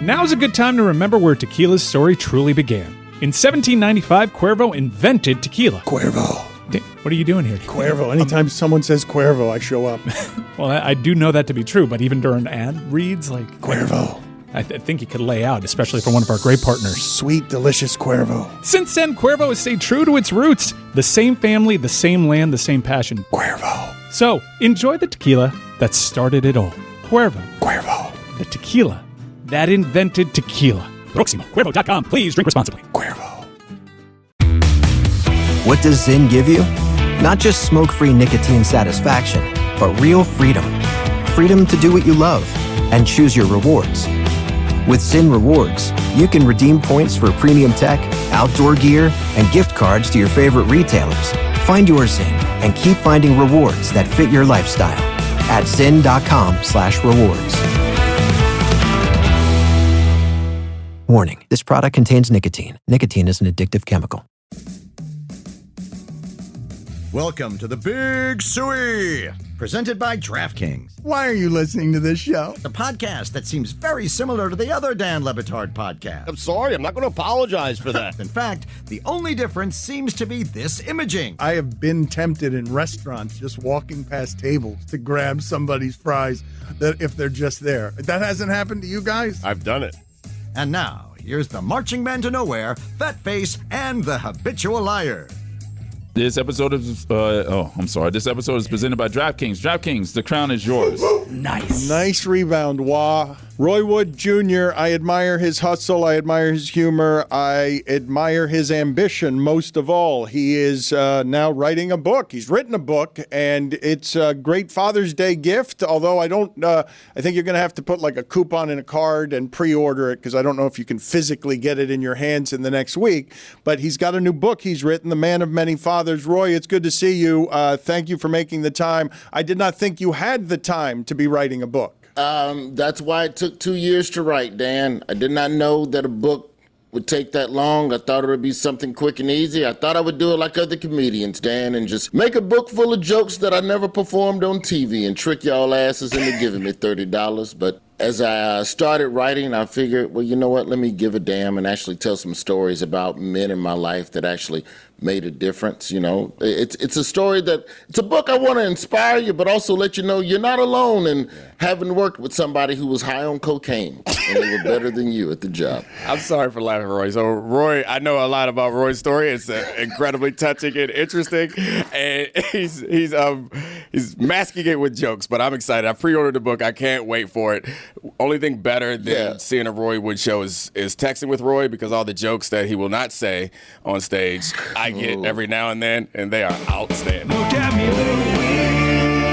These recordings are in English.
Now's a good time to remember where tequila's story truly began. In 1795, Cuervo invented tequila. Cuervo. What are you doing here? Cuervo. Anytime someone says Cuervo, I show up. Well, I do know that to be true, but even during ad reads, like... Cuervo. I think he could lay out, especially for one of our great partners. Sweet, delicious Cuervo. Since then, Cuervo has stayed true to its roots. The same family, the same land, the same passion. Cuervo. So, enjoy the tequila that started it all. Cuervo. Cuervo. The tequila that invented tequila. Proximo. Cuervo.com. Please drink responsibly. Cuervo. What does Zyn give you? Not just smoke-free nicotine satisfaction, but real freedom. Freedom to do what you love and choose your rewards. With Zyn Rewards, you can redeem points for premium tech, outdoor gear, and gift cards to your favorite retailers. Find your Zyn and keep finding rewards that fit your lifestyle at zyn.com/rewards. Warning, this product contains nicotine. Nicotine is an addictive chemical. Welcome to the Big Suey, presented by DraftKings, Why are you listening to this show? the podcast that seems very similar to the other Dan Le Batard podcast. I'm sorry, I'm not going to apologize for that. In fact, the only difference seems to be this imaging. I have been tempted in restaurants just walking past tables to grab somebody's fries that if they're just there. That hasn't happened to you guys? I've done it. And now, here's the marching man to nowhere, Fat Face, and the habitual liar. This episode is, This episode is presented by DraftKings. DraftKings, the crown is yours. Nice rebound, Wah. Roy Wood Jr., I admire his hustle. I admire his humor. I admire his ambition most of all. He is now writing a book. He's written a book, and it's a great Father's Day gift, although I think you're going to have to put like a coupon in a card and pre-order it because I don't know if you can physically get it in your hands in the next week. But he's got a new book he's written, The Man of Many Fathers. Roy, it's good to see you. Thank you for making the time. I did not think you had the time to be writing a book. That's why it took 2 years to write, Dan. I did not know that a book would take that long. I thought it would be something quick and easy. I thought I would do it like other comedians, Dan, and just make a book full of jokes that I never performed on TV and trick y'all asses into giving me $30. But as I started writing, I figured, well, you know what? Let me give a damn and actually tell some stories about men in my life that actually made a difference. You know, it's a story it's a book I want to inspire you, but also let you know you're not alone in having worked with somebody who was high on cocaine and they were better than you at the job. I'm sorry for laughing, Roy. So, Roy, I know a lot about Roy's story. It's incredibly touching and interesting, and he's masking it with jokes. But I'm excited. I pre-ordered the book. I can't wait for it. Only thing better than seeing a Roy Wood show is texting with Roy, because all the jokes that he will not say on stage, I get every now and then, and they are outstanding.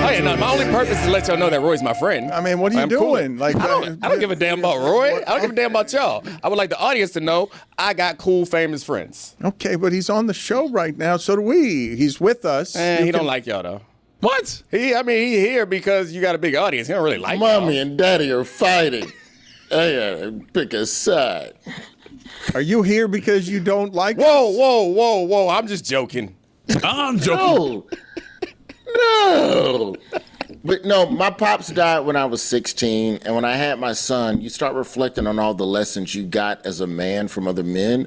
Oh, yeah, no, my only purpose is to let y'all know that Roy's my friend. I mean, what are you doing? Cool. Like, I don't give a damn about Roy. I don't give a damn about y'all. I would like the audience to know I got cool, famous friends. Okay, but he's on the show right now. So do we. He's with us. And he don't like y'all, though. What? He here because you got a big audience. He don't really like Mommy y'all. and Daddy are fighting. I gotta pick a side. Are you here because you don't like us? Whoa. I'm just joking. I'm joking. No. But no, my pops died when I was 16, and when I had my son, you start reflecting on all the lessons you got as a man from other men,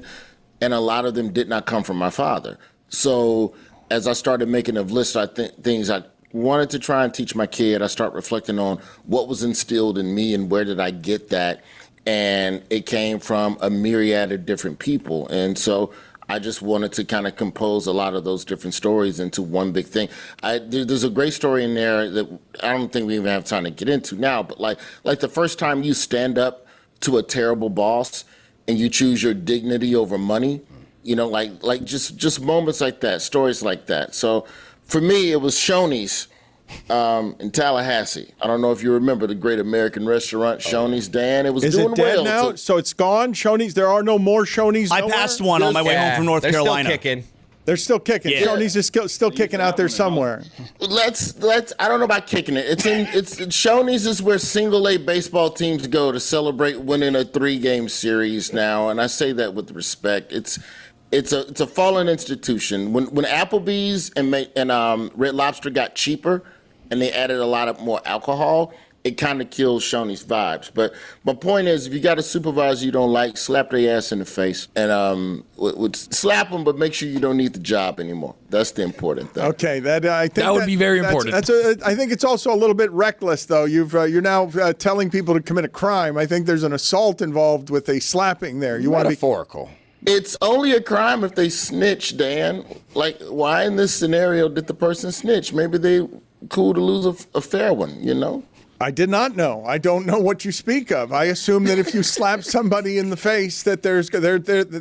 and a lot of them did not come from my father. So as I started making a list of things I wanted to try and teach my kid, I start reflecting on what was instilled in me and where did I get that, and it came from a myriad of different people. And so I just wanted to kind of compose a lot of those different stories into one big thing. There's a great story in there that I don't think we even have time to get into now, but like the first time you stand up to a terrible boss and you choose your dignity over money, you know, like just moments like that, stories like that. So for me, it was Shoney's in Tallahassee. I don't know if you remember the great American restaurant, Shoney's, Dan. It was Is doing it dead well. now? So it's gone? Shoney's? There are no more Shoney's I nowhere? passed one on my way home from North Carolina. Still kicking. They're still kicking. Yeah. Shoney's is still kicking out there somewhere. Let's. I don't know about kicking it. It's Shoney's is where single A baseball teams go to celebrate winning a 3-game series now, and I say that with respect. It's a fallen institution. When Applebee's and Red Lobster got cheaper, and they added a lot of more alcohol, it kind of kills Shoney's vibes. But my point is, if you got a supervisor you don't like, slap their ass in the face and would slap them, but make sure you don't need the job anymore. That's the important thing. Okay, I think that would be very important. I think it's also a little bit reckless, though. You're now telling people to commit a crime. I think there's an assault involved with a slapping there. You want to be metaphorical. It's only a crime if they snitch, Dan. Like, why in this scenario did the person snitch? Maybe they cool to lose a fair one, you know? I did not know. I don't know what you speak of. I assume that if you slap somebody in the face, that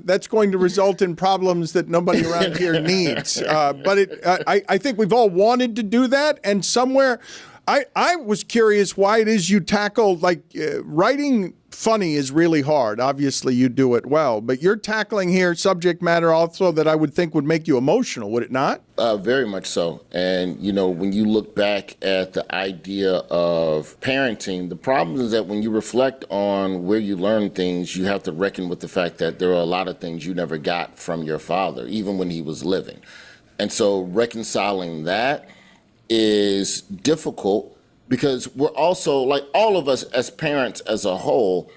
that's going to result in problems that nobody around here needs. But I think we've all wanted to do that, and somewhere, I was curious why it is you tackle writing. Funny is really hard. Obviously, you do it well, but you're tackling here subject matter also that I would think would make you emotional, would it not? Very much so. And, when you look back at the idea of parenting, the problem is that when you reflect on where you learn things, you have to reckon with the fact that there are a lot of things you never got from your father, even when he was living. And so reconciling that is difficult. Because we're also, like all of us as parents as a whole,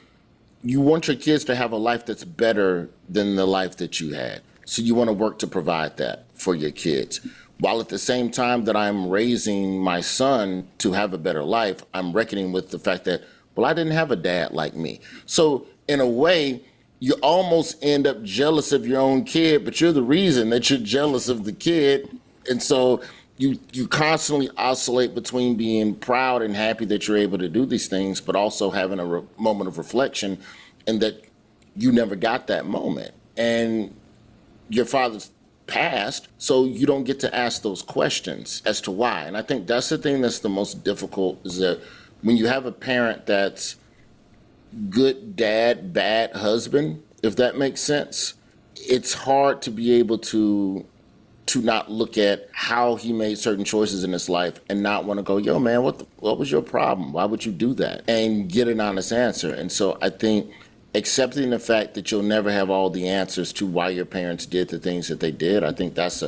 you want your kids to have a life that's better than the life that you had. So you want to work to provide that for your kids. While at the same time that I'm raising my son to have a better life, I'm reckoning with the fact that, well, I didn't have a dad like me. So in a way, you almost end up jealous of your own kid, but you're the reason that you're jealous of the kid. And so you constantly oscillate between being proud and happy that you're able to do these things, but also having a moment of reflection and that you never got that moment. And your father's passed, so you don't get to ask those questions as to why. And I think that's the thing that's the most difficult, is that when you have a parent that's good dad, bad husband, if that makes sense, it's hard to be able to not look at how he made certain choices in his life and not want to go, yo, man, what was your problem? Why would you do that? And get an honest answer. And so I think accepting the fact that you'll never have all the answers to why your parents did the things that they did, I think that's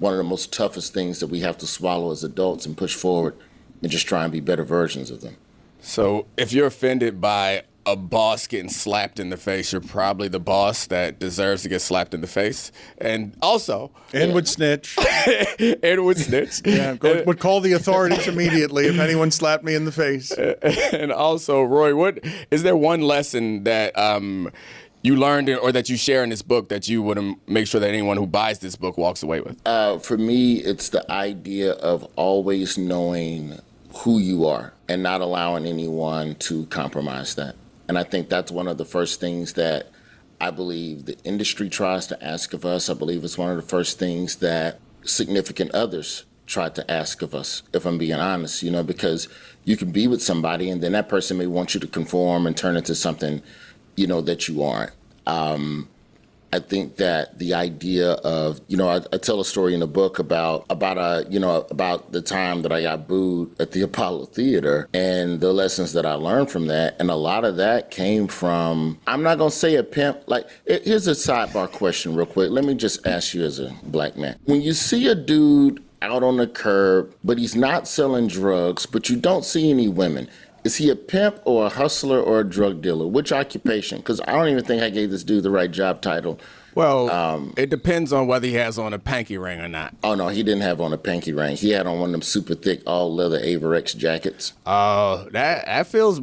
one of the most toughest things that we have to swallow as adults and push forward and just try and be better versions of them. So if you're offended by a boss getting slapped in the face, you're probably the boss that deserves to get slapped in the face. And also... And would snitch. And would snitch. Yeah, would call the authorities immediately if anyone slapped me in the face. And also, Roy, is there one lesson that you learned or that you share in this book that you would make sure that anyone who buys this book walks away with? For me, it's the idea of always knowing who you are and not allowing anyone to compromise that. And I think that's one of the first things that I believe the industry tries to ask of us. I believe it's one of the first things that significant others try to ask of us, if I'm being honest, because you can be with somebody and then that person may want you to conform and turn into something, that you aren't. I think that the idea of, I tell a story in the book about the time that I got booed at the Apollo Theater and the lessons that I learned from that. And a lot of that came from, I'm not going to say a pimp. Here's a sidebar question real quick. Let me just ask you as a black man. When you see a dude out on the curb, but he's not selling drugs, but you don't see any women, is he a pimp or a hustler or a drug dealer? Which occupation? Because I don't even think I gave this dude the right job title. Well, it depends on whether he has on a panky ring or not. Oh, no, he didn't have on a panky ring. He had on one of them super thick, all leather Averex jackets. Oh, that feels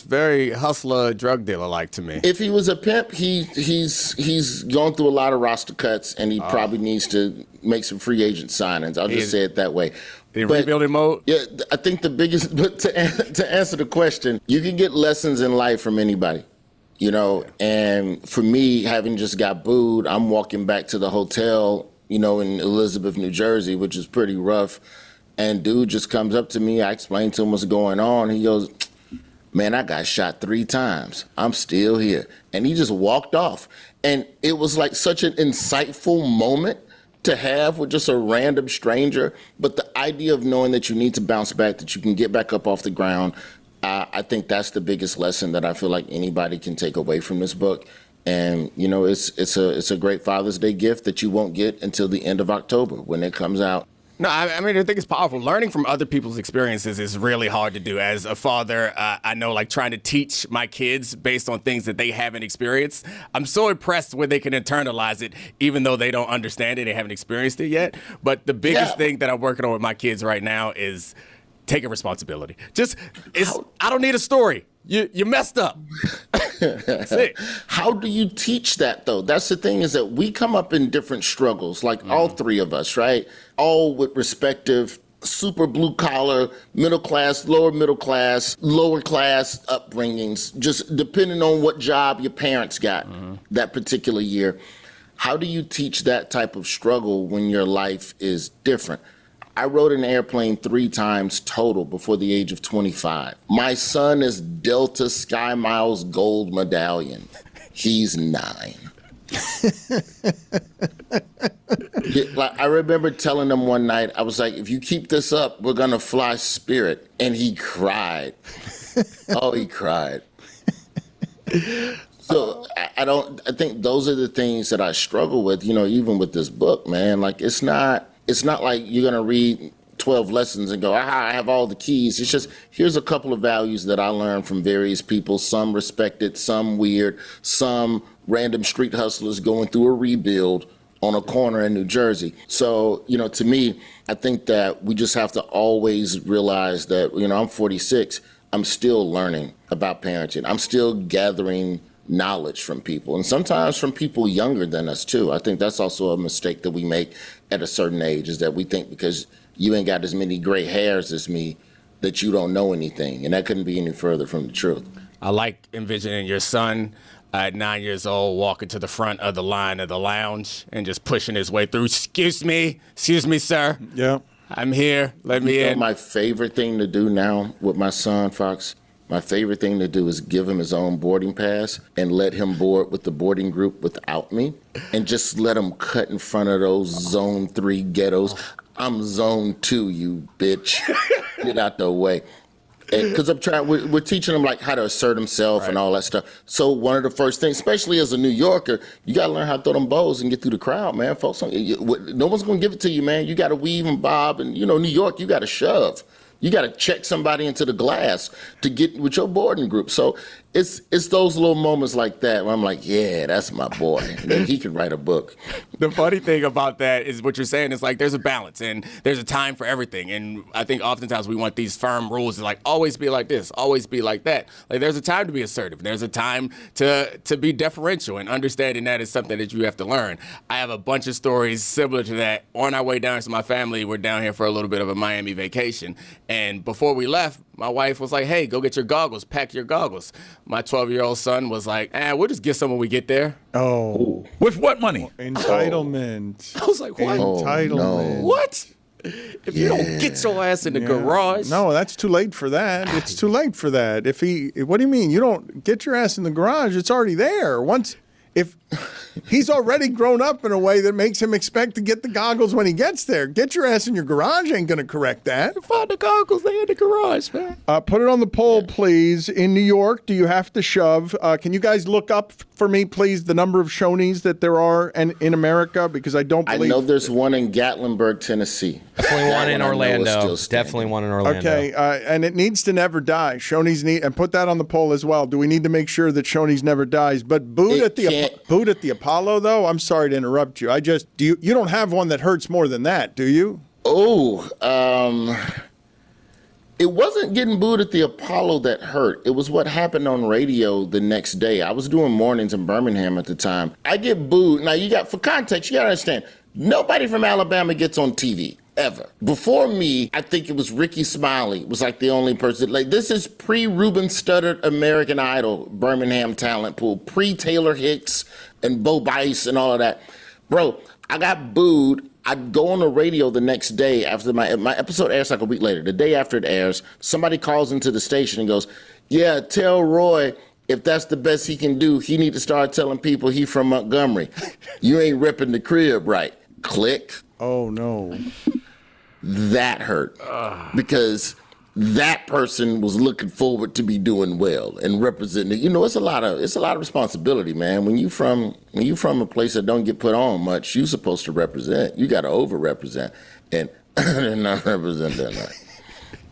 very hustler, drug dealer like to me. If he was a pimp, he's going through a lot of roster cuts, and he probably needs to make some free agent signings. I'll just say it that way. In rebuilding mode? Yeah, I think the biggest, but to answer the question, you can get lessons in life from anybody. And for me, having just got booed, I'm walking back to the hotel, in Elizabeth, New Jersey, which is pretty rough. And dude just comes up to me. I explained to him what's going on. He goes, man, I got shot 3 times. I'm still here. And he just walked off. And it was like such an insightful moment to have with just a random stranger. But the idea of knowing that you need to bounce back, that you can get back up off the ground, I think that's the biggest lesson that I feel like anybody can take away from this book. And, it's a great Father's Day gift that you won't get until the end of October when it comes out. No, I mean, I think it's powerful. Learning from other people's experiences is really hard to do. As a father, I know, like, trying to teach my kids based on things that they haven't experienced. I'm so impressed when they can internalize it, even though they don't understand it, they haven't experienced it yet. But the biggest thing that I'm working on with my kids right now is taking responsibility. I don't need a story. You messed up. That's it. How do you teach that, though? That's the thing, is that we come up in different struggles, like all three of us, right? All with respective super blue collar, middle class, lower class upbringings, just depending on what job your parents got that particular year. How do you teach that type of struggle when your life is different? I rode an airplane 3 times total before the age of 25. My son is Delta Sky Miles Gold Medallion. He's 9. I remember telling him one night, I was like, if you keep this up, we're gonna fly Spirit. And he cried. Oh, he cried. So I think those are the things that I struggle with, even with this book, man. Like, it's not like you're going to read 12 lessons and go, I have all the keys. It's just, here's a couple of values that I learned from various people, some respected, some weird, some random street hustlers going through a rebuild on a corner in New Jersey. So, to me, I think that we just have to always realize that, I'm 46, I'm still learning about parenting. I'm still gathering knowledge from people, and sometimes from people younger than us too. I think that's also a mistake that we make at a certain age, is that we think because you ain't got as many gray hairs as me that you don't know anything, and that couldn't be any further from the truth. I like envisioning your son at 9 years old walking to the front of the line of the lounge and just pushing his way through. Excuse me, sir. Yeah, I'm here. Let me in. My favorite thing to do now with my son, Fox, my favorite thing to do is give him his own boarding pass and let him board with the boarding group without me, and just let him cut in front of those Zone 3 ghettos. I'm Zone 2, you bitch. Get out the way. Because we're teaching him, like, how to assert himself and all that stuff. So one of the first things, especially as a New Yorker, you got to learn how to throw them bows and get through the crowd, man. Folks, no one's going to give it to you, man. You got to weave and bob, and, New York, you got to shove. You got to check somebody into the glass to get with your boarding group. So it's those little moments like that where I'm like, yeah, that's my boy. Then he can write a book. The funny thing about that is what you're saying is, like, there's a balance and there's a time for everything. And I think oftentimes we want these firm rules to, like, always be like this, always be like that. Like, there's a time to be assertive. There's a time to be deferential, and understanding that is something that you have to learn. I have a bunch of stories similar to that. On our way down to my family, we're down here for a little bit of a Miami vacation. And before we left, my wife was like, hey, go get your goggles, pack your goggles. My 12-year-old son was like, we'll just get some when we get there. Oh. With what money? Entitlement. I was like, what? Entitlement. No. What? If you don't get your ass in the garage. No, that's too late for that. It's too late for that. What do you mean? You don't get your ass in the garage? It's already there. If he's already grown up in a way that makes him expect to get the goggles when he gets there. Get your ass in your garage ain't going to correct that. Find the goggles, they're in the garage, man. Put it on the poll, please. In New York, do you have to shove? Can you guys look up for me, please, the number of Shoney's that there are in America? Because I don't believe... I know there's one in Gatlinburg, Tennessee. Definitely one in Orlando. Definitely one in Orlando. Okay, and it needs to never die. Shoney's and put that on the poll as well. Do we need to make sure that Shoney's never dies? But boot at the Apollo, though. I'm sorry to interrupt you. You don't have one that hurts more than that, do you? Oh, it wasn't getting booed at the Apollo that hurt. It was what happened on radio the next day. I was doing mornings in Birmingham at the time. I get booed. Now, for context, you got to understand, nobody from Alabama gets on TV. Ever. Before me, I think it was Ricky Smiley was like the only person. Like, this is pre-Ruben Studdard American Idol Birmingham talent pool, pre-Taylor Hicks and Bo Bice and all of that. Bro, I got booed. I'd go on the radio the next day after my episode airs like a week later. The day after it airs, somebody calls into the station and goes, yeah, tell Roy if that's the best he can do, he need to start telling people he from Montgomery. You ain't ripping the crib right. Click. Oh, no. That hurt because that person was looking forward to be doing well and representing. It's a lot of responsibility, man. When you from a place that don't get put on much, you're supposed to represent. You got to over-represent. And I did not represent that night.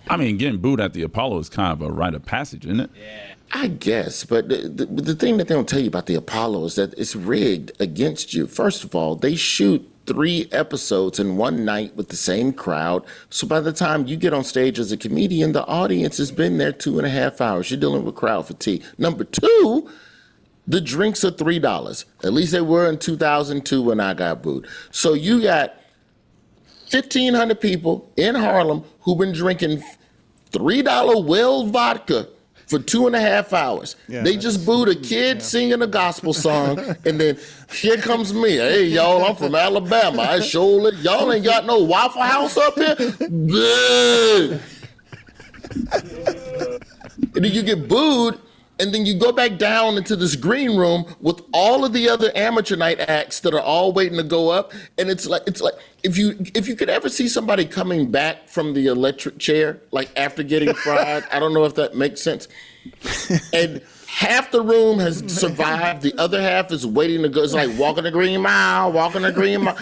I mean, getting booed at the Apollo is kind of a rite of passage, isn't it? Yeah. I guess, but the thing that they don't tell you about the Apollo is that it's rigged against you. First of all, they shoot 3 episodes in one night with the same crowd. So by the time you get on stage as a comedian, the audience has been there 2.5 hours. You're dealing with crowd fatigue. Number 2, the drinks are $3. At least they were in 2002 when I got booed. So you got 1,500 people in Harlem who've been drinking $3 well vodka for 2.5 hours. Yeah, they just booed a kid singing a gospel song, and then here comes me. Hey, y'all, I'm from Alabama. I surely, y'all ain't got no Waffle House up here? Boo! And then you get booed, and then you go back down into this green room with all of the other amateur night acts that are all waiting to go up. And it's like if you could ever see somebody coming back from the electric chair, like after getting fried, I don't know if that makes sense. And half the room has survived, the other half is waiting to go. It's like walking the green mile, walking the green mile.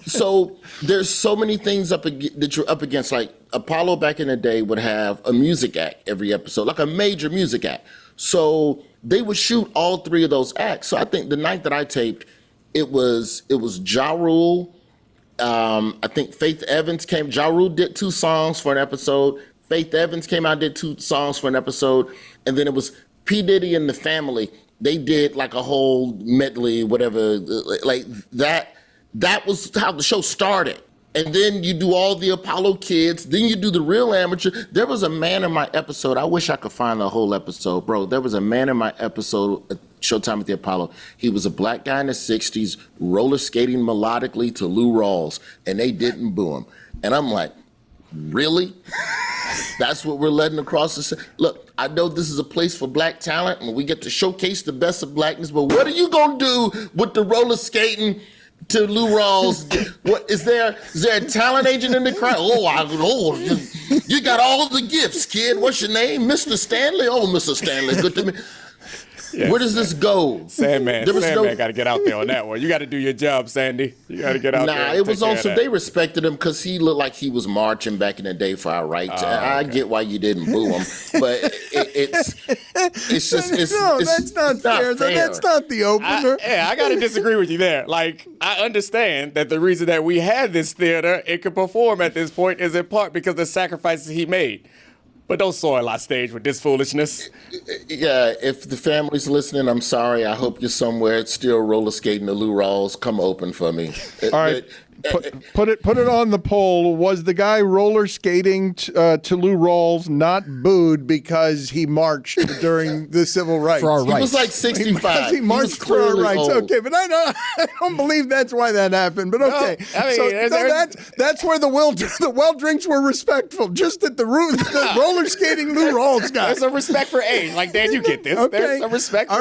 So there's so many things that you're up against. Like Apollo back in the day would have a music act every episode, like a major music act. So they would shoot all 3 of those acts. So I think the night that I taped, it was Ja Rule. I think Faith Evans came. Ja Rule did 2 songs for an episode. Faith Evans came out, did 2 songs for an episode. And then it was P. Diddy and the Family. They did like a whole medley, whatever, like that. That was how the show started. And then you do all the Apollo kids. Then you do the real amateur. There was a man in my episode. I wish I could find the whole episode, bro. There was a man in my episode, Showtime at the Apollo. He was a black guy in the 60s, roller skating melodically to Lou Rawls, and they didn't boo him. And I'm like, really? That's what we're letting across the... Look, I know this is a place for black talent, and we get to showcase the best of blackness, but what are you going to do with the roller skating to Lou Rawls? What is there a talent agent in the crowd? You got all the gifts, kid. What's your name? Mr. Stanley? Oh, Mr. Stanley, good to me. Yes. Where does this go? Sandman got to get out there on that one. You got to do your job, Sandy. You got to get out there. Nah, it was also, they respected him because he looked like he was marching back in the day for our rights. Okay. I get why you didn't boo him, but it's just, that's not fair. That's not the opener. I got to disagree with you there. Like, I understand that the reason that we had this theater, it could perform at this point, is in part because of the sacrifices he made. But don't soil our stage with this foolishness. Yeah, if the family's listening, I'm sorry. I hope you're somewhere still roller skating to Lou Rawls. Come open for me. All right. Put it on the poll. Was the guy roller skating to Lou Rawls not booed because he marched during the civil rights? For our rights. He was like 65. He marched for our rights. Old. Okay, but I don't believe that's why that happened. But okay, that's where the well drinks were respectful. Just at the roller skating Lou Rawls guy. There's a respect for age. Like, Dan, you get this. Okay. There's a respect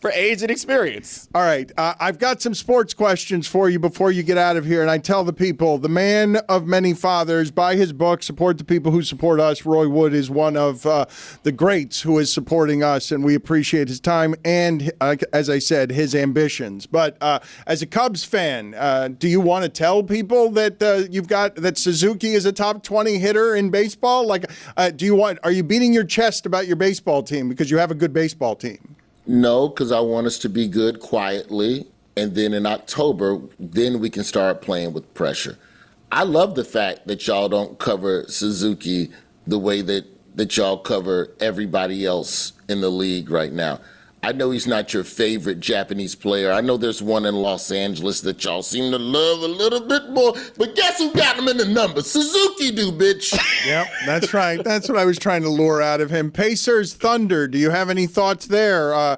for age and experience. All right, I've got some sports questions for you before you get out of here, and I tell the people, the man of many fathers, buy his book, support the people who support us. Roy Wood is one of the greats who is supporting us, and we appreciate his time and, as I said, his ambitions. But as a Cubs fan, do you want to tell people that that Suzuki is a top 20 hitter in baseball? Like, are you beating your chest about your baseball team because you have a good baseball team? No, because I want us to be good quietly. And then in October, then we can start playing with pressure. I love the fact that y'all don't cover Suzuki the way that y'all cover everybody else in the league right now. I know he's not your favorite Japanese player. I know there's one in Los Angeles that y'all seem to love a little bit more. But guess who got him in the numbers? Suzuki do, bitch. Yep, that's right. That's what I was trying to lure out of him. Pacers Thunder, do you have any thoughts there?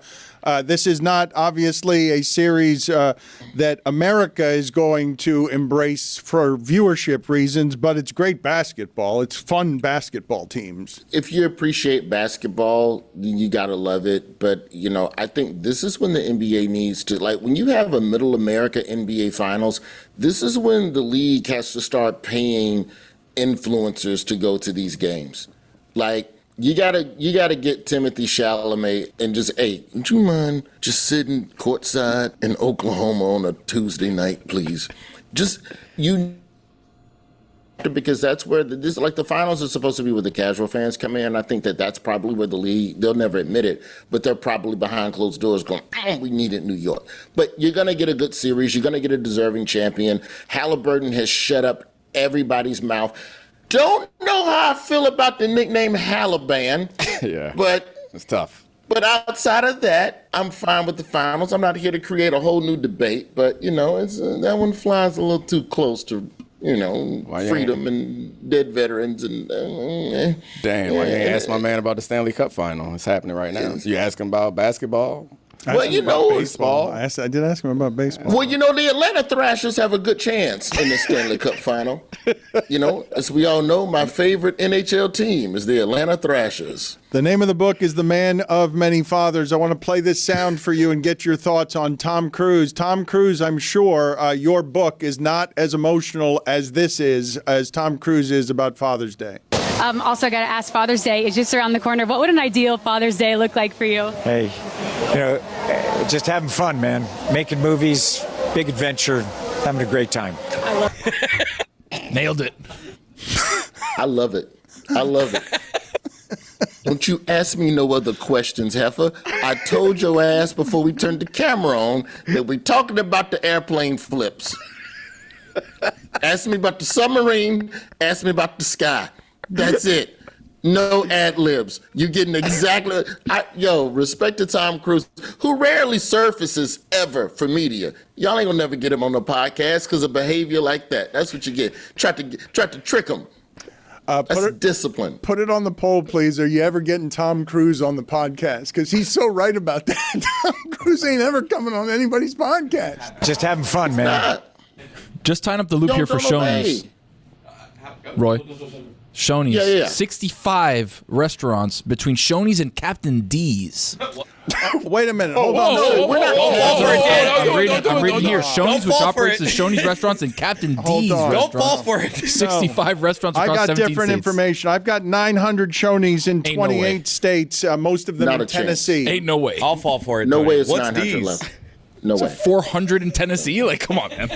This is not obviously a series that America is going to embrace for viewership reasons, but it's great basketball. It's fun basketball teams. If you appreciate basketball, you got to love it. But, I think this is when the NBA needs to, like, when you have a Middle America NBA Finals, this is when the league has to start paying influencers to go to these games. Like, you gotta get Timothy Chalamet and just, hey, would you mind just sitting courtside in Oklahoma on a Tuesday night, please? Just, you because that's where the finals are supposed to be where the casual fans come in. I think that's probably where the league, they'll never admit it, but they're probably behind closed doors going, we need it New York. But you're going to get a good series. You're going to get a deserving champion. Halliburton has shut up everybody's mouth. Don't know how I feel about the nickname Halliban. Yeah, but it's tough. But outside of that, I'm fine with the finals. I'm not here to create a whole new debate, but, it's that one flies a little too close to freedom and dead veterans and. Damn, why you ain't ask my man about the Stanley Cup final? It's happening right now. You ask him about basketball? Well, baseball. I did ask him about baseball. Well, the Atlanta Thrashers have a good chance in the Stanley Cup final. As we all know, my favorite NHL team is the Atlanta Thrashers. The name of the book is The Man of Many Fathers. I want to play this sound for you and get your thoughts on Tom Cruise. Tom Cruise, I'm sure your book is not as emotional as this is, as Tom Cruise is about Father's Day. Also, I got to ask, Father's Day is just around the corner. What would an ideal Father's Day look like for you? Hey, just having fun, man. Making movies, big adventure, having a great time. I love it. Nailed it. I love it. Don't you ask me no other questions, heifer. I told your ass before we turned the camera on that we're talking about the airplane flips. Ask me about the submarine. Ask me about the sky. That's it. No ad libs. You're getting exactly. Respect to Tom Cruise, who rarely surfaces ever for media. Y'all ain't gonna never get him on the podcast because of behavior like that. That's what you get. Try to trick him. That's discipline. Put it on the poll, please. Are you ever getting Tom Cruise on the podcast? Because he's so right about that. Tom Cruise ain't ever coming on anybody's podcast. Just having fun, man. Just tying up the loop here for Shoney's. Roy. Shoney's. Yeah. 65 restaurants between Shoney's and Captain D's. Wait a minute. Hold on. I'm reading here. Shoney's, which operates as Shoney's restaurants and Captain D's Don't fall for it. 65 restaurants across 17 I got states. different information. I've got 900 Shoney's in 28 states, most of them Not in a chance. Tennessee. Ain't no way. I'll fall for it. No Tony. way it's What's 900 these? left. No way. 400 in Tennessee? Like, come on, man.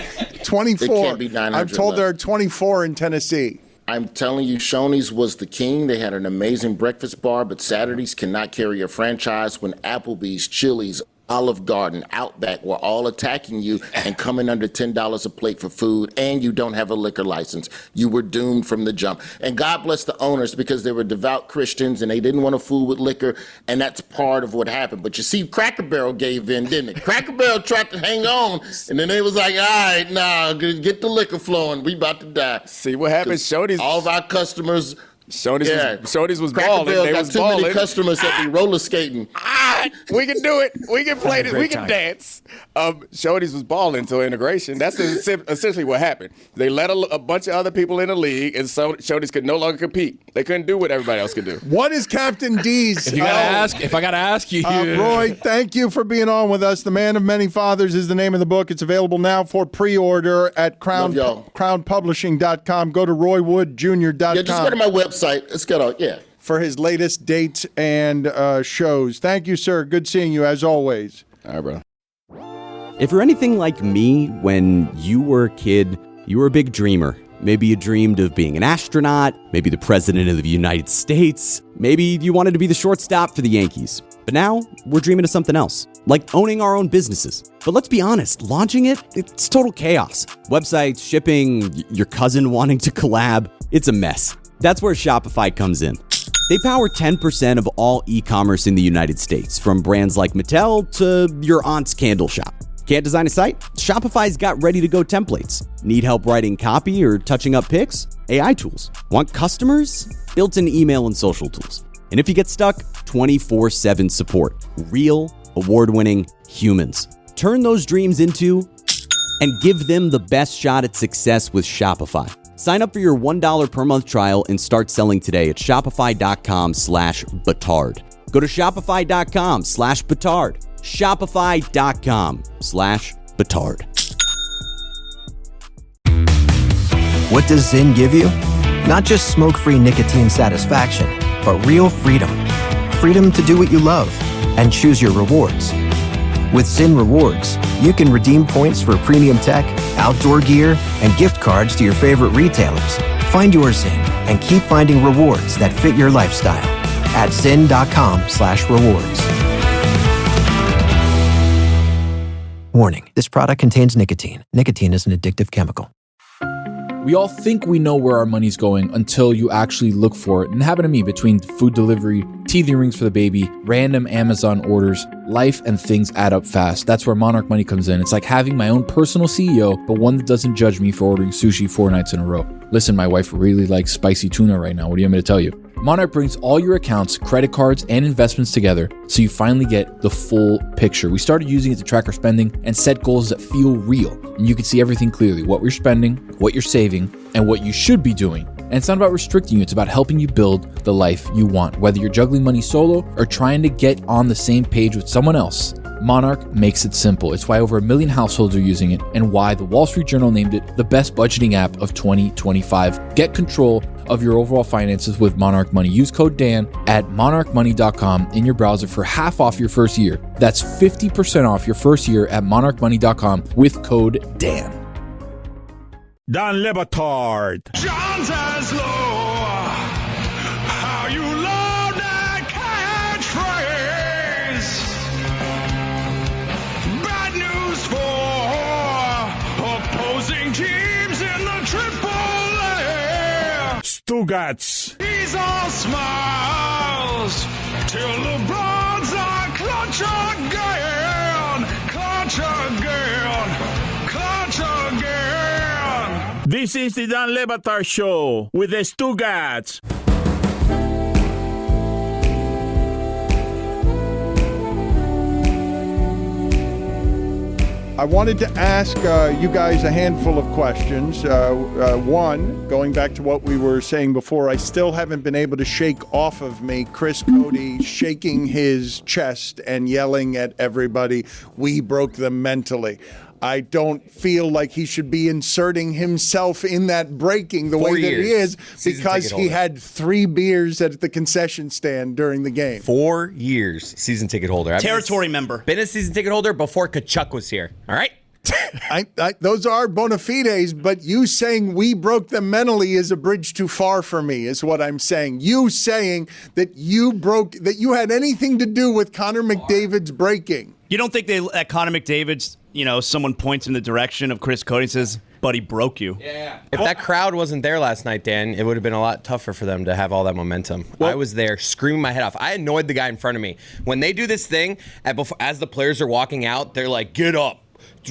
24. It can't be 900 I'm told left. there are 24 in Tennessee. I'm telling you, Shoney's was the king. They had an amazing breakfast bar, but Saturdays cannot carry a franchise when Applebee's, Chili's, Olive Garden, Outback were all attacking you and coming under $10 a plate for food, and you don't have a liquor license. You were doomed from the jump. And God bless the owners because they were devout Christians and they didn't want to fool with liquor, and that's part of what happened. But you see, Cracker Barrel gave in, didn't it? Cracker Barrel tried to hang on, and then they was like, all right, now get the liquor flowing. We about to die. See what happens? Shoney's. All of our customers... Shoney's was Cracker balling. Barrel They got was too many balling. customers that be roller skating. We can do it. We can play this. We Great can time. dance. Shoney's was balling until integration. That's essentially what happened. They let a bunch of other people in the league, and so Shoney's could no longer compete. They couldn't do what everybody else could do. What is Captain D's? If I gotta ask you, Roy, thank you for being on with us. The Man of Many Fathers is the name of the book. It's available now for pre-order at crownpublishing.com. Go to roywoodjr.com. Yeah, just go to my website. It's got all, for his latest dates and shows. Thank you, sir. Good seeing you as always. All right, bro. If you're anything like me, when you were a kid, you were a big dreamer. Maybe you dreamed of being an astronaut, maybe the president of the United States, maybe you wanted to be the shortstop for the Yankees. But now, we're dreaming of something else, like owning our own businesses. But let's be honest, launching it's total chaos. Websites, shipping, your cousin wanting to collab, it's a mess. That's where Shopify comes in. They power 10% of all e-commerce in the United States, from brands like Mattel to your aunt's candle shop. Can't design a site? Shopify's got ready-to-go templates. Need help writing copy or touching up pics? AI tools. Want customers? Built-in email and social tools. And if you get stuck, 24/7 support. Real, award-winning humans. Turn those dreams into and give them the best shot at success with Shopify. Sign up for your $1 per month trial and start selling today at shopify.com/Batard. Go to shopify.com/Batard. Shopify.com/Batard. What does Zyn give you? Not just smoke-free nicotine satisfaction, but real freedom. Freedom to do what you love and choose your rewards. With Zyn Rewards, you can redeem points for premium tech, outdoor gear, and gift cards to your favorite retailers Find your Zyn and keep finding rewards that fit your lifestyle at zyn.com/rewards. Warning, this product contains nicotine. Nicotine is an addictive chemical. We all think we know where our money's going until you actually look for it. And it happened to me between food delivery, teething rings for the baby, random Amazon orders. Life and things add up fast. That's where Monarch Money comes in. It's like having my own personal CEO, but one that doesn't judge me for ordering sushi 4 nights in a row. Listen, my wife really likes spicy tuna right now. What do you want me to tell you? Monarch brings all your accounts, credit cards, and investments together so you finally get the full picture. We started using it to track our spending and set goals that feel real. And you can see everything clearly, what we're spending, what you're saving, and what you should be doing. And it's not about restricting you, it's about helping you build the life you want. Whether you're juggling money solo or trying to get on the same page with someone else, Monarch makes it simple. It's why over 1 million households are using it and why the Wall Street Journal named it the best budgeting app of 2025. Get control of your overall finances with Monarch Money. Use code Dan at monarchmoney.com in your browser for half off your first year. That's 50% off your first year at monarchmoney.com with code Dan. Dan Le Batard. John Zaslow, how you love that catchphrase. Bad news for opposing teams in the Triple-A. Stugats. He's all smiles till LeBron's a clutch again, clutch again, clutch again. This is the Dan Le Batard Show with the Stugats. I wanted to ask you guys a handful of questions. One, going back to what we were saying before, I still haven't been able to shake off of me Chris Cody shaking his chest and yelling at everybody, "We broke them mentally." I don't feel like he should be inserting himself in that breaking the way that he is because he had 3 beers at the concession stand during the game. 4 years season ticket holder. Territory member. Been a season ticket holder before Kachuk was here. All right? Those are bona fides, but you saying we broke them mentally is a bridge too far for me, is what I'm saying. You saying that that you had anything to do with Connor McDavid's breaking. You don't think at Connor McDavid's, someone points in the direction of Chris Cody and says, "Buddy broke you." Yeah. If that crowd wasn't there last night, Dan, it would have been a lot tougher for them to have all that momentum. I was there screaming my head off. I annoyed the guy in front of me. When they do this thing, as the players are walking out, they're like, "Get up,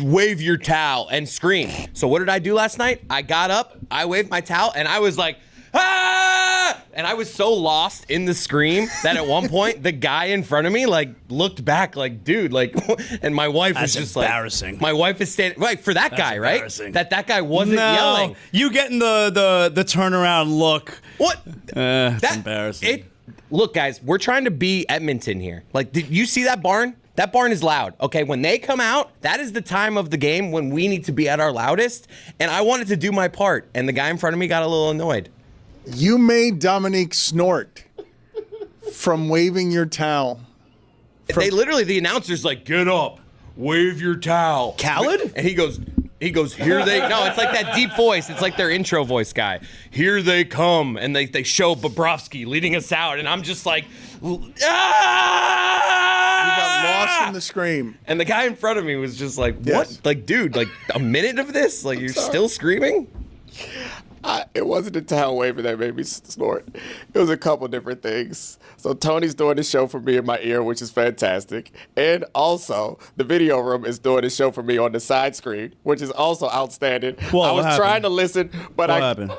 wave your towel," and scream. So what did I do last night? I got up, I waved my towel, and I was like, "Ah!" And I was so lost in the scream that at one point the guy in front of me looked back like, dude, and my wife was just embarrassing. My wife is standing for that guy, right? That guy wasn't yelling. You getting the turnaround look. What? That's embarrassing. Look, guys, we're trying to be Edmonton here. Did you see that barn? That barn is loud. Okay, when they come out, that is the time of the game when we need to be at our loudest. And I wanted to do my part, and the guy in front of me got a little annoyed. You made Dominique snort from waving your towel. The announcer's like, "Get up, wave your towel." Khaled? And he goes, "Here they..." No, it's like that deep voice. It's like their intro voice guy. "Here they come." And they show Bobrovsky leading us out. And I'm just like, ah! You got lost in the scream. And the guy in front of me was just like, what? Yes. Dude, a minute of this? You're still screaming? It wasn't the towel waving that made me snort. It was a couple different things. So Tony's doing the show for me in my ear, which is fantastic. And also, the video room is doing the show for me on the side screen, which is also outstanding. Whoa, I was trying to listen, but what happened?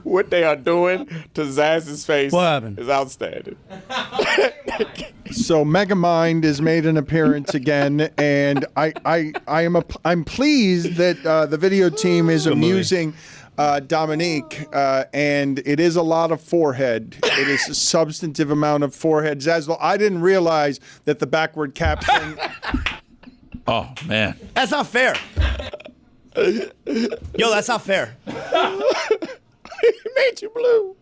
What they are doing to Zaz's face happened? is outstanding. So Megamind has made an appearance again, and I'm pleased that the video team is amusing Dominique, and it is a lot of forehead. It is a substantive amount of forehead. Zaslow, I didn't realize that the backward caption. Oh man, that's not fair. Yo, that's not fair. It made you blue.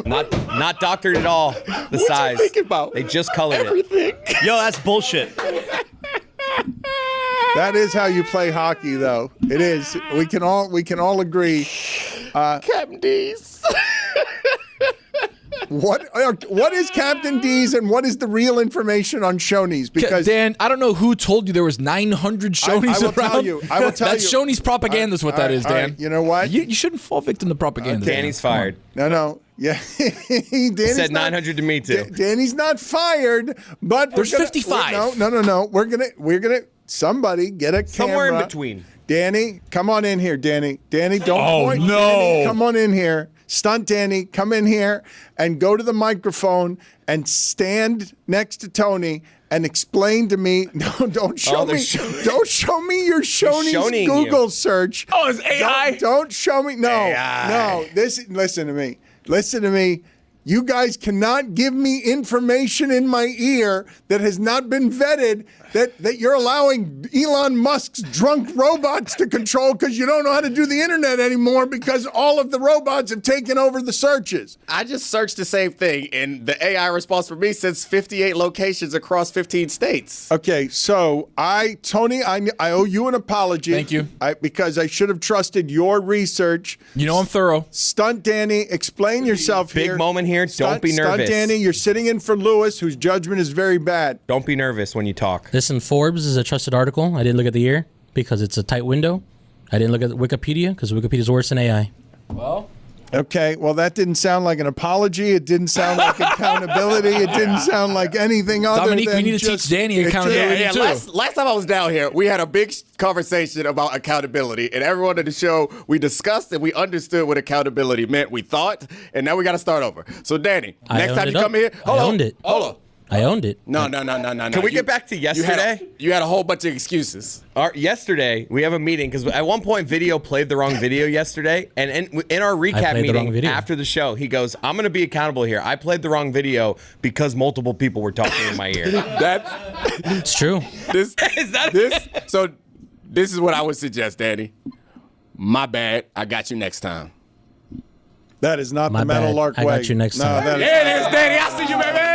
Not doctored at all. The what size. You thinking about? They just colored everything. Yo, that's bullshit. That is how you play hockey, though. It is. We can all agree Captain D's. What is Captain D's and what is the real information on Shoney's? Because Dan, I don't know who told you there was 900 Shoney's I will around. tell you. I will tell That's you. Shoney's propaganda is what that is, Dan. You know what? You shouldn't fall victim to propaganda. Danny's fired. No. Yeah. Danny's said 900 to me too. Danny's not fired, but there's 55. No. We're gonna somebody get a camera. Somewhere in between. Danny, come on in here, Danny. Danny, don't point. No. Danny, come on in here. Stunt Danny, come in here and go to the microphone and stand next to Tony and explain to me. No, don't show me. Don't show me your Shoney's Google search. Oh, it's AI. Don't show me. No, no. Listen to me. Listen to me. You guys cannot give me information in my ear that has not been vetted, that you're allowing Elon Musk's drunk robots to control because you don't know how to do the internet anymore because all of the robots have taken over the searches. I just searched the same thing, and the AI response for me says 58 locations across 15 states. Okay, so Tony, I owe you an apology. Thank you. Because I should have trusted your research. You know I'm thorough. Stunt Danny, explain yourself here. Big moment here. Don't be nervous. Stunt Danny, you're sitting in for Lewis, whose judgment is very bad. Don't be nervous when you talk. Listen, Forbes is a trusted article. I didn't look at the year because it's a tight window. I didn't look at Wikipedia because Wikipedia is worse than AI. Well. Okay, well, that didn't sound like an apology. It didn't sound like accountability. It didn't sound like anything other Dominique, than we need to just teach Danny accountability too. Last time I was down here, we had a big conversation about accountability, and everyone at the show, we discussed and we understood what accountability meant. We thought, and now we got to start over. So, Danny, next time you come here, I owned it. Hold on. I owned it. No. Can we get back to yesterday? You had a whole bunch of excuses. Yesterday, we have a meeting because at one point, Video played the wrong video yesterday. And in our recap meeting after the show, he goes, I'm going to be accountable here. I played the wrong video because multiple people were talking in my ear. It's true. So this is what I would suggest, Danny. My bad. I got you next time. That is not the Metal Lark way. I got you next time. There it is, Danny. I see you, baby.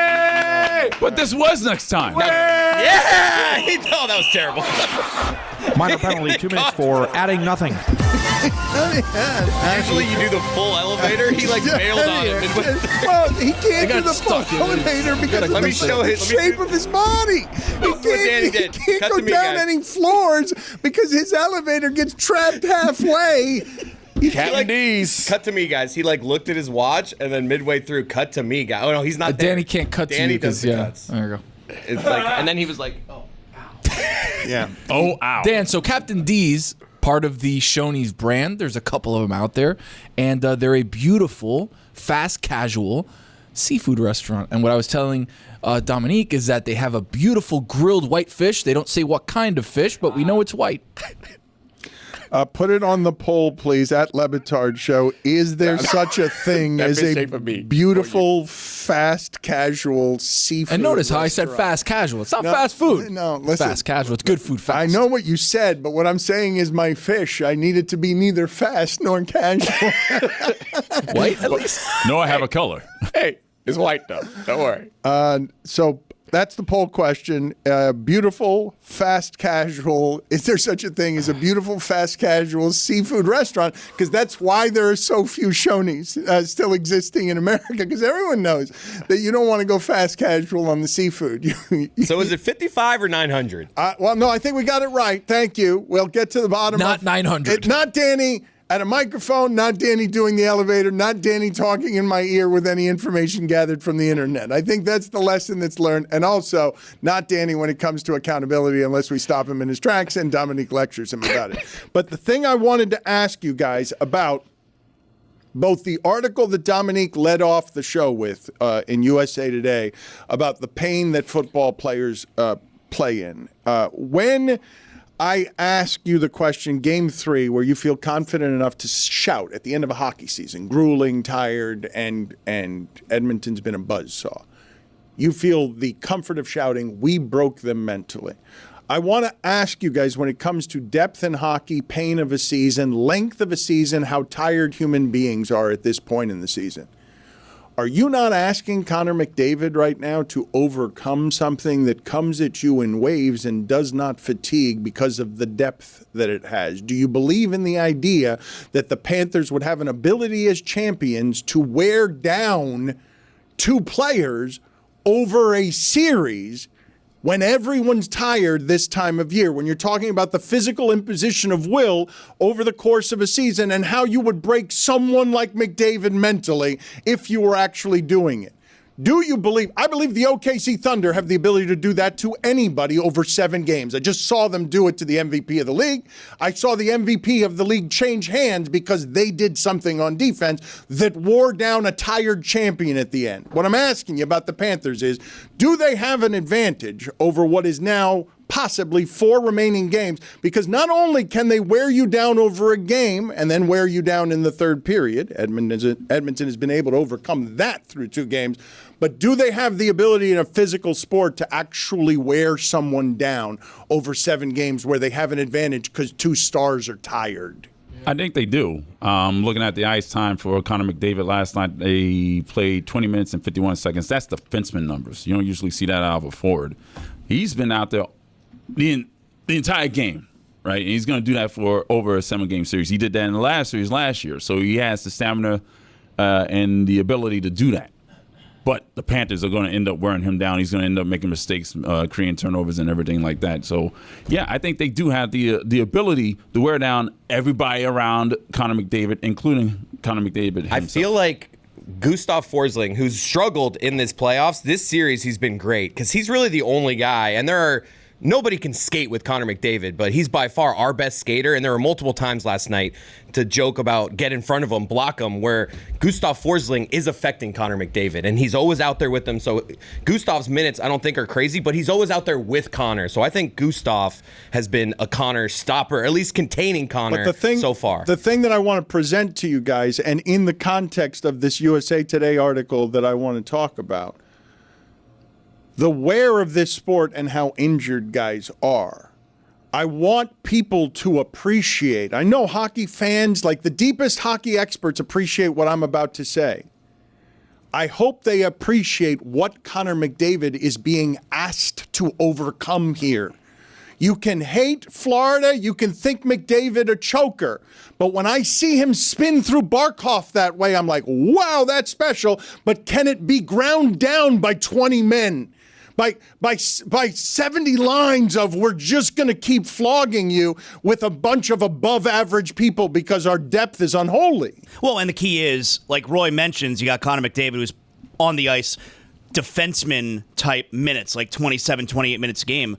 But this was next time. Yeah! Oh, that was terrible. Minor penalty, 2 minutes for adding nothing. Usually you do the full elevator. He bailed on it. Well, he can't do the full elevator because of the shape of his body. He can't go down any floors because his elevator gets trapped halfway. Captain D's. Cut to me, guys. He looked at his watch and then midway through, cut to me, guys. Oh no, he's not there. Danny can't cut to you. Danny does the cuts. There you go. It's and then he was like, oh, ow. Yeah. Oh, ow. Dan, so Captain D's, part of the Shoney's brand. There's a couple of them out there, and they're a beautiful, fast casual seafood restaurant. And what I was telling Dominique is that they have a beautiful grilled white fish. They don't say what kind of fish, but we know it's white. Put it on the poll, please, at Le Batard Show. Is there such a thing as a beautiful, fast, casual seafood And notice how I restaurant? said fast casual. It's not fast food. No, It's listen. fast casual. It's good food fast. I know what you said, but what I'm saying is my fish, I need it to be neither fast nor casual. White, at least. No, I have a color. Hey, it's white, though. Don't worry. So that's the poll question. Beautiful, fast, casual. Is there such a thing as a beautiful, fast, casual seafood restaurant? Because that's why there are so few Shoney's still existing in America, because everyone knows that you don't want to go fast, casual on the seafood. So is it 55 or 900? Well, no, I think we got it right. Thank you. We'll get to the bottom Not of 900. Not Danny at a microphone, not Danny doing the elevator, not Danny talking in my ear with any information gathered from the internet. I think that's the lesson that's learned. And also, not Danny when it comes to accountability unless we stop him in his tracks and Dominique lectures him about it. But the thing I wanted to ask you guys about both the article that Dominique led off the show with in USA Today about the pain that football players play in. When I ask you the question, Game 3, where you feel confident enough to shout at the end of a hockey season, grueling, tired, and Edmonton's been a buzzsaw. You feel the comfort of shouting, we broke them mentally. I want to ask you guys, when it comes to depth in hockey, pain of a season, length of a season, how tired human beings are at this point in the season. Are you not asking Connor McDavid right now to overcome something that comes at you in waves and does not fatigue because of the depth that it has? Do you believe in the idea that the Panthers would have an ability as champions to wear down two players over a series when everyone's tired this time of year, when you're talking about the physical imposition of will over the course of a season and how you would break someone like McDavid mentally if you were actually doing it? Do you believe? I believe the OKC Thunder have the ability to do that to anybody over 7 games. I just saw them do it to the MVP of the league. I saw the MVP of the league change hands because they did something on defense that wore down a tired champion at the end. What I'm asking you about the Panthers is, do they have an advantage over what is now possibly 4 remaining games? Because not only can they wear you down over a game and then wear you down in the third period, Edmonton has been able to overcome that through 2 games, but do they have the ability in a physical sport to actually wear someone down over 7 games where they have an advantage because 2 stars are tired? I think they do. Looking at the ice time for Connor McDavid last night, they played 20 minutes and 51 seconds. That's defenseman numbers. You don't usually see that out of a forward. He's been out there the entire game, right? And he's going to do that for over a 7-game series. He did that in the last series last year, so he has the stamina and the ability to do that. But the Panthers are going to end up wearing him down. He's going to end up making mistakes, creating turnovers and everything like that. So, yeah, I think they do have the ability to wear down everybody around Connor McDavid, including Connor McDavid himself. I feel like Gustav Forsling, who's struggled in this playoffs, this series he's been great because he's really the only guy. And nobody can skate with Connor McDavid, but he's by far our best skater. And there were multiple times last night to joke about get in front of him, block him, where Gustav Forsling is affecting Connor McDavid. And he's always out there with them. So Gustav's minutes, I don't think, are crazy, but he's always out there with Connor. So I think Gustav has been a Connor stopper, or at least containing Connor so far. The thing that I want to present to you guys, and in the context of this USA Today article that I want to talk about, the wear of this sport and how injured guys are. I want people to appreciate. I know hockey fans, like the deepest hockey experts, appreciate what I'm about to say. I hope they appreciate what Connor McDavid is being asked to overcome here. You can hate Florida, you can think McDavid a choker, but when I see him spin through Barkov that way, I'm like, wow, that's special, but can it be ground down by 20 men? By 70 lines of we're just going to keep flogging you with a bunch of above average people because our depth is unholy. Well, and the key is, like Roy mentions, you got Connor McDavid who's on the ice, defenseman type minutes, like 27, 28 minutes a game.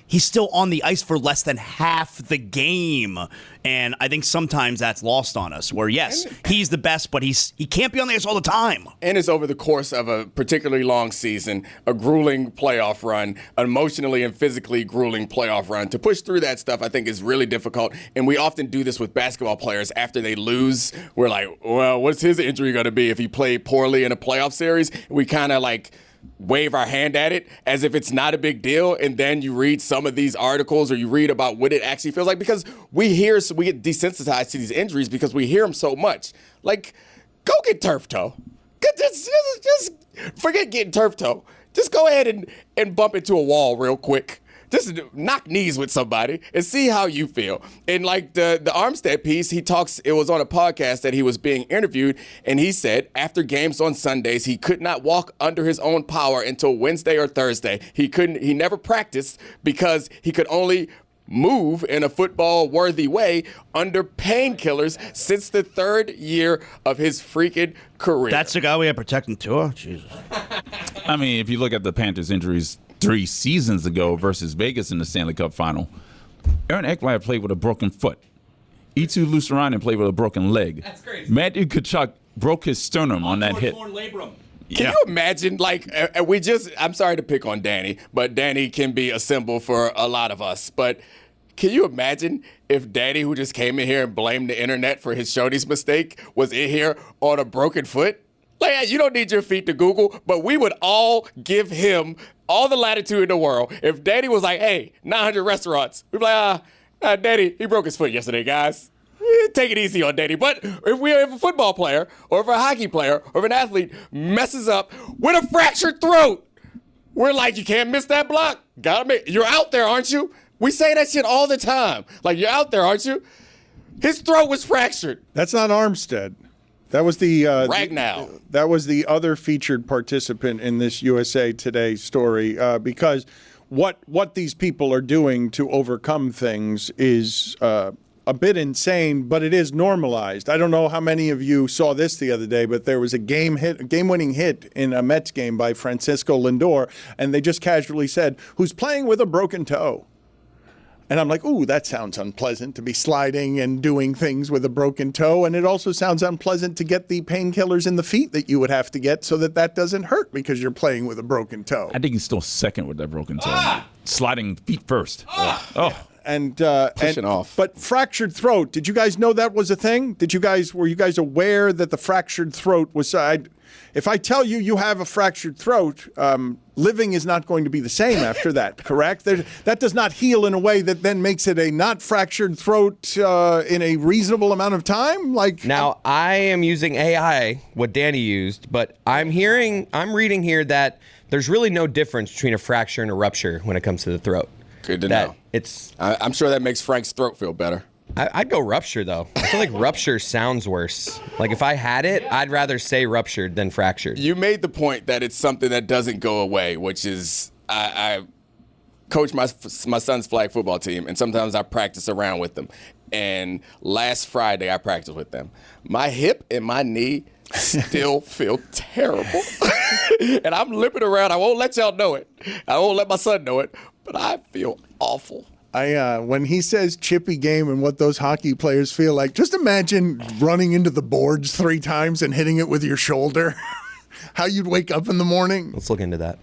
He's still on the ice for less than half the game. And I think sometimes that's lost on us, where, yes, he's the best, but he can't be on the ice all the time. And it's over the course of a particularly long season, a grueling playoff run, an emotionally and physically grueling playoff run. To push through that stuff, I think, is really difficult. And we often do this with basketball players after they lose. We're like, well, what's his injury going to be if he played poorly in a playoff series? We kind of like wave our hand at it as if it's not a big deal, and then you read some of these articles or you read about what it actually feels like, because we get desensitized to these injuries because we hear them so much. Like, go get turf toe. Just forget getting turf toe. Just go ahead and bump into a wall real quick. Just knock knees with somebody and see how you feel. And like the Armstead piece, it was on a podcast that he was being interviewed, and he said after games on Sundays, he could not walk under his own power until Wednesday or Thursday. He never practiced because he could only move in a football-worthy way under painkillers since the 3rd year of his freaking career. That's the guy we had protecting Tua? Jesus. I mean, if you look at the Panthers' injuries 3 seasons ago versus Vegas in the Stanley Cup final, Aaron Ekblad played with a broken foot. Eetu Luostarinen played with a broken leg. That's crazy. Matthew Tkachuk broke his sternum on that hit. Labrum. Can you imagine, like, I'm sorry to pick on Danny, but Danny can be a symbol for a lot of us. But can you imagine if Danny, who just came in here and blamed the internet for his Shoney's mistake, was in here on a broken foot? Like, you don't need your feet to Google, but we would all give him all the latitude in the world. If Danny was like, hey, 900 restaurants, we'd be like, Danny, he broke his foot yesterday, guys. take it easy on Danny. But if a football player or if a hockey player or if an athlete messes up with a fractured throat, we're like, you can't miss that block. You're out there, aren't you? We say that shit all the time. Like, you're out there, aren't you? His throat was fractured. That's not Armstead. That was the Ragnow. That was the other featured participant in this USA Today story because what these people are doing to overcome things is a bit insane, but it is normalized. I don't know how many of you saw this the other day, but there was a game-winning hit in a Mets game by Francisco Lindor, and they just casually said, "Who's playing with a broken toe?" And I'm like, ooh, that sounds unpleasant to be sliding and doing things with a broken toe. And it also sounds unpleasant to get the painkillers in the feet that you would have to get so that doesn't hurt because you're playing with a broken toe. I think he's still second with that broken toe. Sliding feet first. And pushing off. But fractured throat, did you guys know that was a thing? Were you guys aware that the fractured throat was? If I tell you have a fractured throat, living is not going to be the same after that. Correct? That does not heal in a way that then makes it a not fractured throat in a reasonable amount of time. Now I am using AI, what Danny used, but I'm reading here that there's really no difference between a fracture and a rupture when it comes to the throat. Good to know. I'm sure that makes Frank's throat feel better. I'd go rupture, though. I feel like rupture sounds worse. Like, if I had it, I'd rather say ruptured than fractured. You made the point that it's something that doesn't go away, which is I coach my son's flag football team, and sometimes I practice around with them. And last Friday, I practiced with them. My hip and my knee still feel terrible. And I'm limping around. I won't let y'all know it. I won't let my son know it. But I feel awful. When he says chippy game and what those hockey players feel like, just imagine running into the boards 3 times and hitting it with your shoulder. How you'd wake up in the morning. Let's look into that.